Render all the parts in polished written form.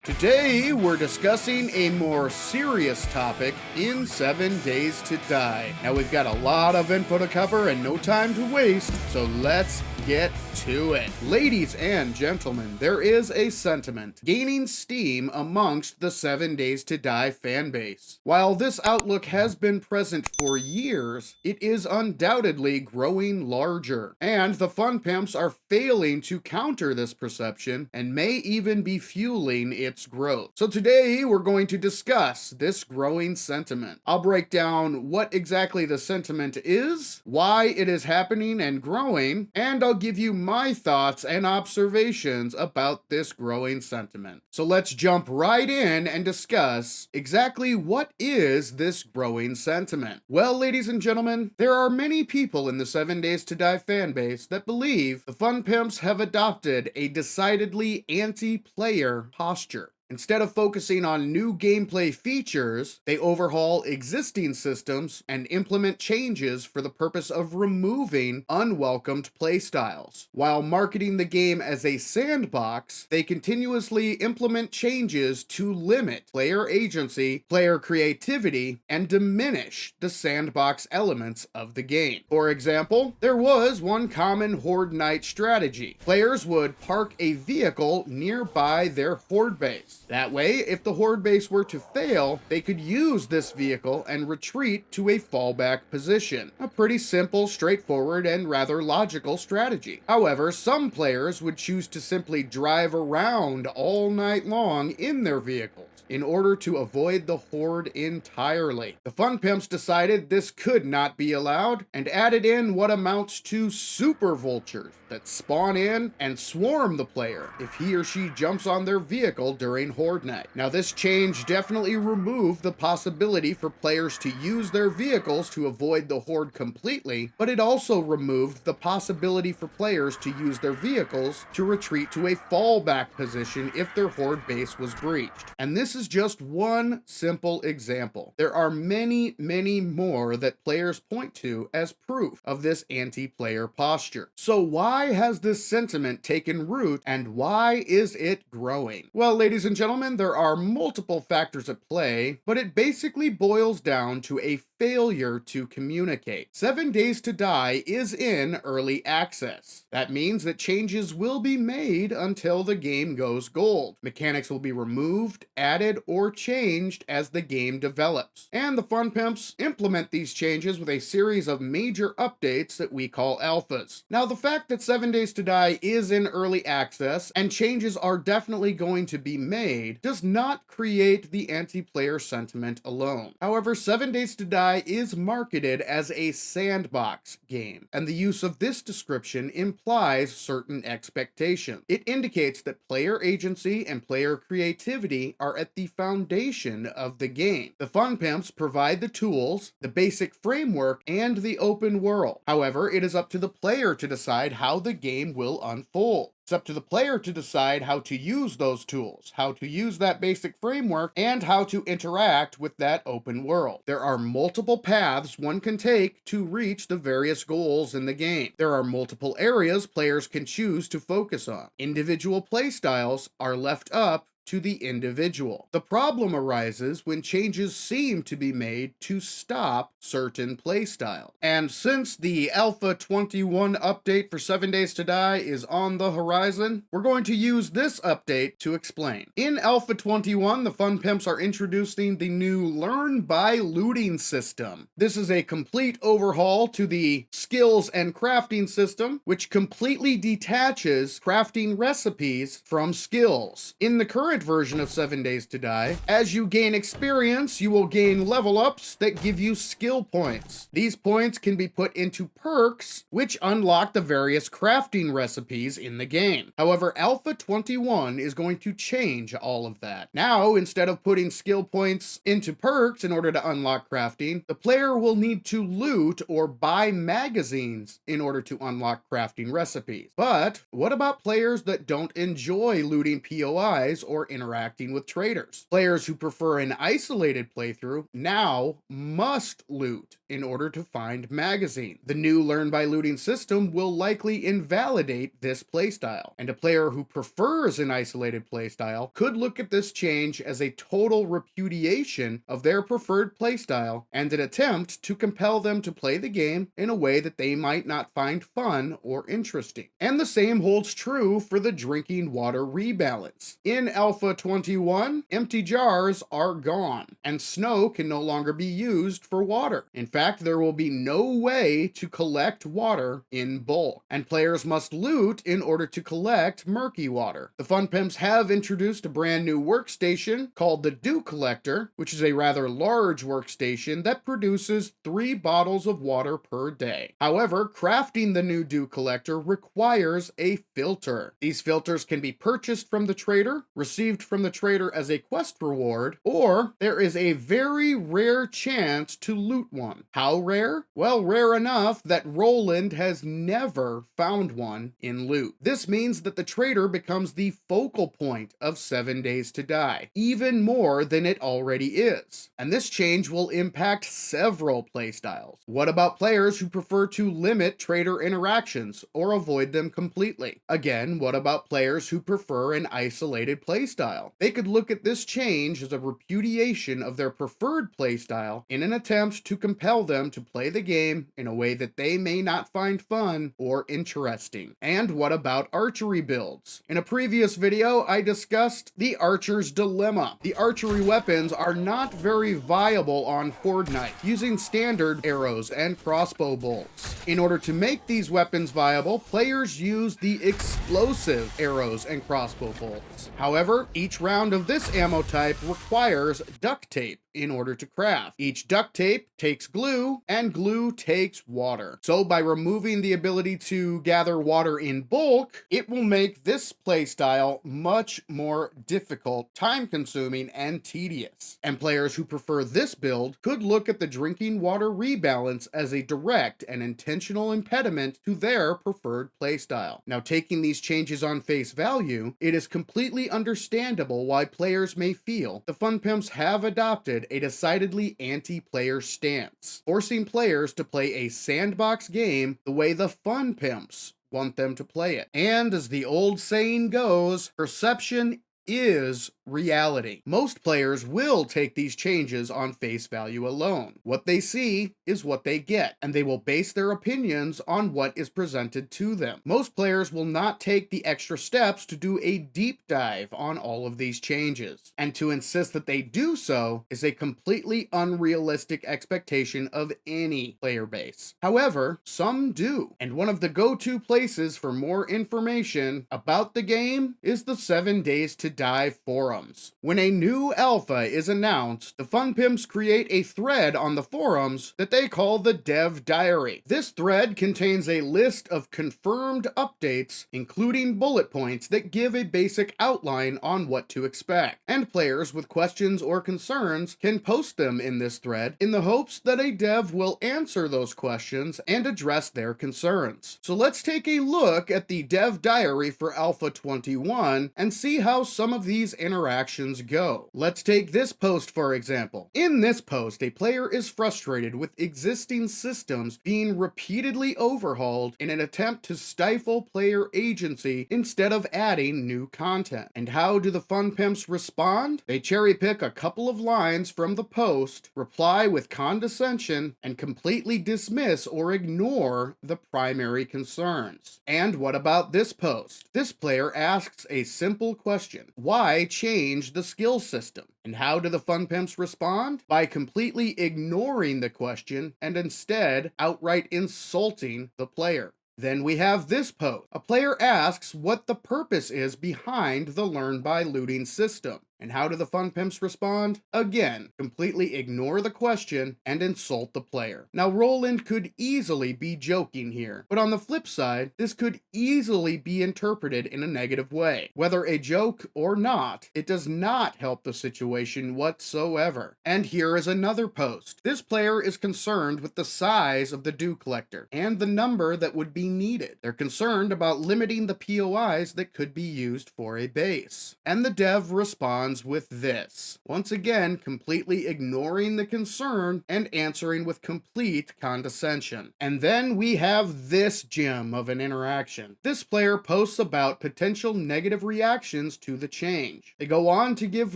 Today, we're discussing a more serious topic in 7 Days to Die. Now, we've got a lot of info to cover and no time to waste, so let's get to it. Ladies and gentlemen, there is a sentiment gaining steam amongst the 7 Days to Die fan base. While this outlook has been present for years, it is undoubtedly growing larger, and the fun pimps are failing to counter this perception and may even be fueling its growth. So today we're going to discuss this growing sentiment. I'll break down what exactly the sentiment is, why it is happening and growing, and I'll give you my thoughts and observations about this growing sentiment. So let's jump right in and discuss exactly what is this growing sentiment. Well, ladies and gentlemen, there are many people in the 7 Days to Die fan base that believe the fun pimps have adopted a decidedly anti-player posture. Instead of focusing on new gameplay features, they overhaul existing systems and implement changes for the purpose of removing unwelcomed playstyles. While marketing the game as a sandbox, they continuously implement changes to limit player agency, player creativity, and diminish the sandbox elements of the game. For example, there was one common Horde Night strategy. Players would park a vehicle nearby their Horde base. That way, if the Horde base were to fail, they could use this vehicle and retreat to a fallback position. A pretty simple, straightforward, and rather logical strategy. However, some players would choose to simply drive around all night long in their vehicles in order to avoid the Horde entirely. The fun pimps decided this could not be allowed and added in what amounts to super vultures that spawn in and swarm the player if he or she jumps on their vehicle during Horde Night. Now, this change definitely removed the possibility for players to use their vehicles to avoid the Horde completely, but it also removed the possibility for players to use their vehicles to retreat to a fallback position if their Horde base was breached. And this is just one simple example. There are many, many more that players point to as proof of this anti-player posture. So why has this sentiment taken root and why is it growing? Well, ladies and gentlemen, there are multiple factors at play, but it basically boils down to a failure to communicate. 7 Days to Die is in early access. That means that changes will be made until the game goes gold. Mechanics will be removed, added, or changed as the game develops. And the fun pimps implement these changes with a series of major updates that we call alphas. Now, the fact that 7 Days to Die is in early access and changes are definitely going to be made does not create the anti-player sentiment alone. However, 7 Days to Die is marketed as a sandbox game, and the use of this description implies certain expectations. It indicates that player agency and player creativity are at the foundation of the game. The fun pimps provide the tools, the basic framework, and the open world. However, it is up to the player to decide how the game will unfold. It's up to the player to decide how to use those tools, how to use that basic framework, and how to interact with that open world. There are multiple paths one can take to reach the various goals in the game. There are multiple areas players can choose to focus on. Individual playstyles are left up to the individual. The problem arises when changes seem to be made to stop certain playstyles. And since the Alpha 21 update for 7 Days to Die is on the horizon, we're going to use this update to explain. In Alpha 21, the fun pimps are introducing the new Learn by Looting system. This is a complete overhaul to the skills and crafting system, which completely detaches crafting recipes from skills. In the current version of 7 Days to Die, as you gain experience, you will gain level ups that give you skill points. These points can be put into perks, which unlock the various crafting recipes in the game. However, Alpha 21 is going to change all of that. Now, instead of putting skill points into perks in order to unlock crafting, the player will need to loot or buy magazines in order to unlock crafting recipes. But what about players that don't enjoy looting POIs or interacting with traders. Players who prefer an isolated playthrough now must loot in order to find magazine. The new learn by looting system will likely invalidate this playstyle, and a player who prefers an isolated playstyle could look at this change as a total repudiation of their preferred playstyle and an attempt to compel them to play the game in a way that they might not find fun or interesting. And the same holds true for the drinking water rebalance. In Alpha 21, empty jars are gone, and snow can no longer be used for water. In fact, there will be no way to collect water in bulk, and players must loot in order to collect murky water. The Fun Pimps have introduced a brand new workstation called the Dew Collector, which is a rather large workstation that produces 3 bottles of water per day. However, crafting the new Dew Collector requires a filter. These filters can be purchased from the trader, received from the trader as a quest reward, or there is a very rare chance to loot one. How rare? Well, rare enough that Roland has never found one in loot. This means that the trader becomes the focal point of 7 Days to Die, even more than it already is. And this change will impact several playstyles. What about players who prefer to limit trader interactions or avoid them completely? Again, what about players who prefer an isolated playstyle? They could look at this change as a repudiation of their preferred playstyle in an attempt to compel them to play the game in a way that they may not find fun or interesting. And what about archery builds? In a previous video, I discussed the archer's dilemma. The archery weapons are not very viable on Horde Night, using standard arrows and crossbow bolts. In order to make these weapons viable, players use the explosive arrows and crossbow bolts. However, each round of this ammo type requires duct tape in order to craft. Each duct tape takes glue, and glue takes water. So by removing the ability to gather water in bulk, it will make this playstyle much more difficult, time-consuming, and tedious. And players who prefer this build could look at the drinking water rebalance as a direct and intentional impediment to their preferred playstyle. Now, taking these changes on face value, it is completely understandable why players may feel the Fun Pimps have adopted a decidedly anti-player stance, forcing players to play a sandbox game the way the Fun Pimps want them to play it. And as the old saying goes, perception is reality. Most players will take these changes on face value alone. What they see is what they get, and they will base their opinions on what is presented to them. Most players will not take the extra steps to do a deep dive on all of these changes, and to insist that they do so is a completely unrealistic expectation of any player base. However, some do, and one of the go-to places for more information about the game is the 7 Days to Die forums. When a new alpha is announced, the Fun Pimps create a thread on the forums that they call the Dev Diary. This thread contains a list of confirmed updates, including bullet points that give a basic outline on what to expect. And players with questions or concerns can post them in this thread in the hopes that a dev will answer those questions and address their concerns. So let's take a look at the Dev Diary for Alpha 21 and see how some of these interactions go. Let's take this post for example. In this post, a player is frustrated with existing systems being repeatedly overhauled in an attempt to stifle player agency instead of adding new content. And how do the Fun Pimps respond? They cherry pick a couple of lines from the post, reply with condescension, and completely dismiss or ignore the primary concerns. And what about this post? This player asks a simple question: why change the skill system? And how do the Fun Pimps respond? By completely ignoring the question and instead outright insulting the player. Then we have this post. A player asks what the purpose is behind the learn by looting system. And how do the fun pimps respond? Again, completely ignore the question and insult the player. Now, Roland could easily be joking here, but on the flip side, this could easily be interpreted in a negative way. Whether a joke or not, it does not help the situation whatsoever. And here is another post. This player is concerned with the size of the dew collector and the number that would be needed. They're concerned about limiting the POIs that could be used for a base. And the dev responds with this. Once again, completely ignoring the concern and answering with complete condescension. And then we have this gem of an interaction. This player posts about potential negative reactions to the change. They go on to give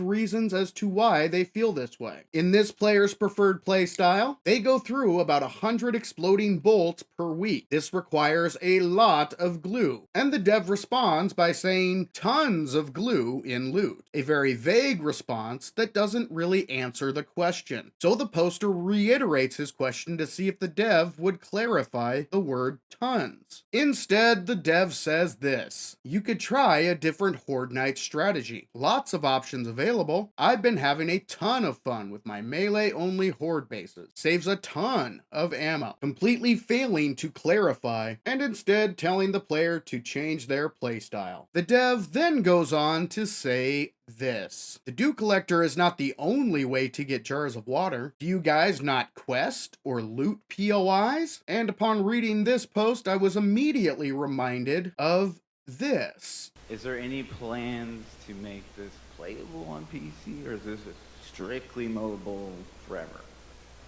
reasons as to why they feel this way. In this player's preferred playstyle, they go through about 100 exploding bolts per week. This requires a lot of glue. And the dev responds by saying tons of glue in loot. A very vague response that doesn't really answer the question. So the poster reiterates his question to see if the dev would clarify the word tons. Instead, the dev says this: you could try a different Horde Knight strategy. Lots of options available. I've been having a ton of fun with my melee-only Horde bases. Saves a ton of ammo. Completely failing to clarify, and instead telling the player to change their playstyle. The dev then goes on to say this: the dew collector is not the only way to get jars of water. Do you guys not quest or loot POIs? And upon reading this post, I was immediately reminded of this. Is there any plans to make this playable on PC, or is this strictly mobile forever?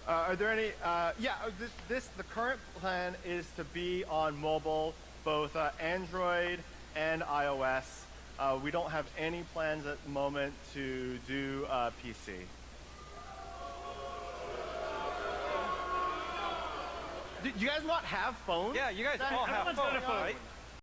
Are there any? The current plan is to be on mobile, both Android and iOS. We don't have any plans at the moment to do PC. Do you guys not have phones? Yeah, you guys all have phones, right?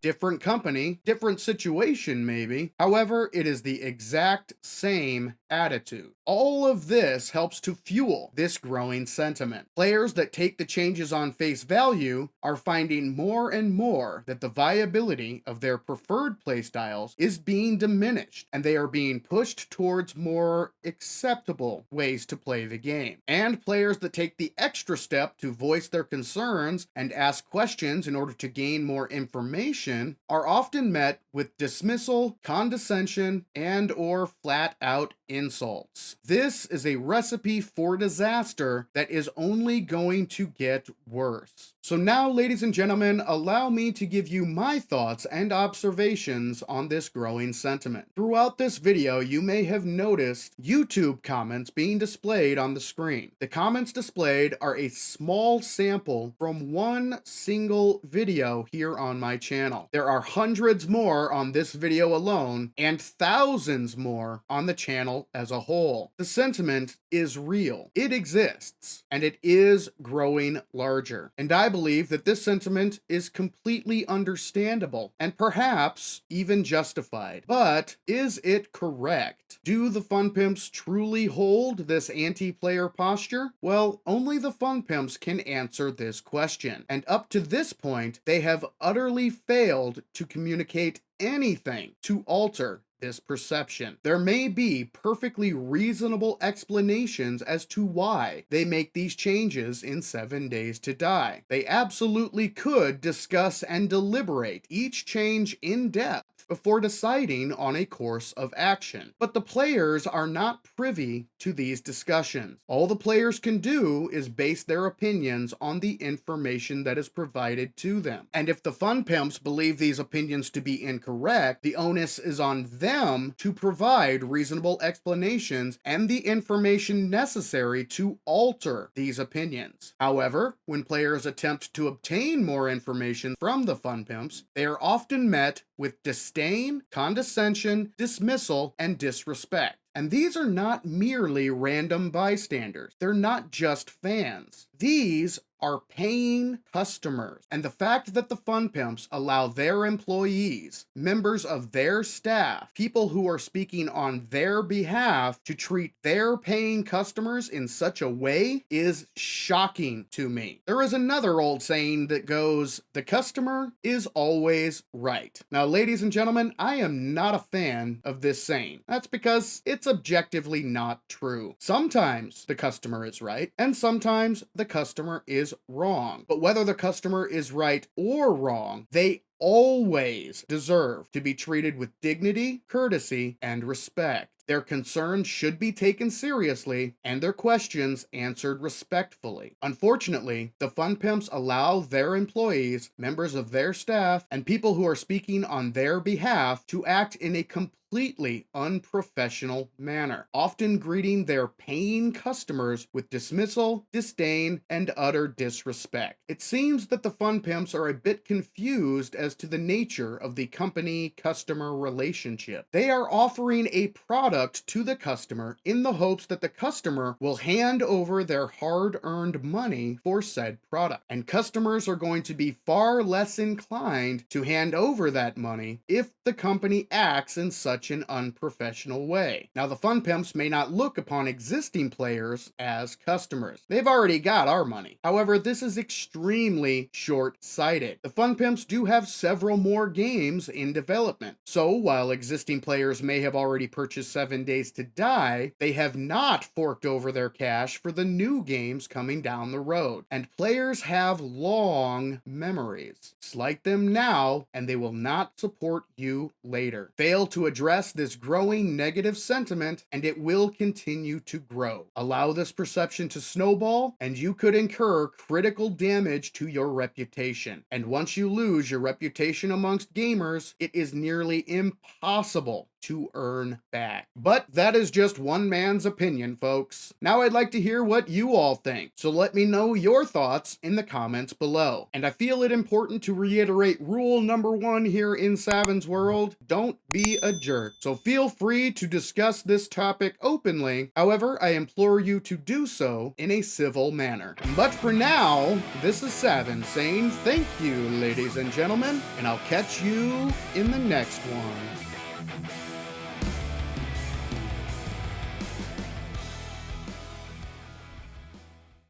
Different company, different situation maybe. However, it is the exact same attitude. All of this helps to fuel this growing sentiment. Players that take the changes on face value are finding more and more that the viability of their preferred playstyles is being diminished, and they are being pushed towards more acceptable ways to play the game. And players that take the extra step to voice their concerns and ask questions in order to gain more information are often met with dismissal, condescension, and or flat out insults. This is a recipe for disaster that is only going to get worse. So now, ladies and gentlemen, allow me to give you my thoughts and observations on this growing sentiment. Throughout this video, you may have noticed YouTube comments being displayed on the screen. The comments displayed are a small sample from one single video here on my channel. There are hundreds more on this video alone, and thousands more on the channel as a whole. The sentiment is real. It exists, and it is growing larger. And I believe that this sentiment is completely understandable, and perhaps even justified. But is it correct? Do the fun pimps truly hold this anti-player posture? Well, only the fun pimps can answer this question. And up to this point, they have utterly failed to communicate anything to alter this perception. There may be perfectly reasonable explanations as to why they make these changes in 7 Days to Die. They absolutely could discuss and deliberate each change in depth before deciding on a course of action. But the players are not privy to these discussions. All the players can do is base their opinions on the information that is provided to them. And if the fun pimps believe these opinions to be incorrect, the onus is on them to provide reasonable explanations and the information necessary to alter these opinions. However, when players attempt to obtain more information from the fun pimps, they are often met with disdain, condescension, dismissal, and disrespect. And these are not merely random bystanders. They're not just fans. These are paying customers. And the fact that the fun pimps allow their employees, members of their staff, people who are speaking on their behalf to treat their paying customers in such a way is shocking to me. There is another old saying that goes, the customer is always right. Now, ladies and gentlemen, I am not a fan of this saying. That's because it's it's objectively not true. Sometimes the customer is right, and sometimes the customer is wrong. But whether the customer is right or wrong, they always deserve to be treated with dignity, courtesy, and respect. Their concerns should be taken seriously and their questions answered respectfully. Unfortunately, the Fun Pimps allow their employees, members of their staff, and people who are speaking on their behalf to act in a completely unprofessional manner, often greeting their paying customers with dismissal, disdain, and utter disrespect. It seems that the Fun Pimps are a bit confused as to the nature of the company-customer relationship. They are offering a product to the customer in the hopes that the customer will hand over their hard-earned money for said product. And customers are going to be far less inclined to hand over that money if the company acts in such an unprofessional way. Now, the Fun Pimps may not look upon existing players as customers. They've already got our money. However, this is extremely short-sighted. The Fun Pimps do have several more games in development. So, while existing players may have already purchased 7 Days to Die, they have not forked over their cash for the new games coming down the road. And players have long memories. Slight them now, and they will not support you later. Fail to address this growing negative sentiment, and it will continue to grow. Allow this perception to snowball, and you could incur critical damage to your reputation. And once you lose your reputation amongst gamers, it is nearly impossible to earn back. But that is just one man's opinion, folks. Now I'd like to hear what you all think, so let me know your thoughts in the comments below. And I feel it important to reiterate rule number 1 here in Savin's World: don't be a jerk. So feel free to discuss this topic openly. However, I implore you to do so in a civil manner. But for now, this is Savin saying thank you, ladies and gentlemen, and I'll catch you in the next one.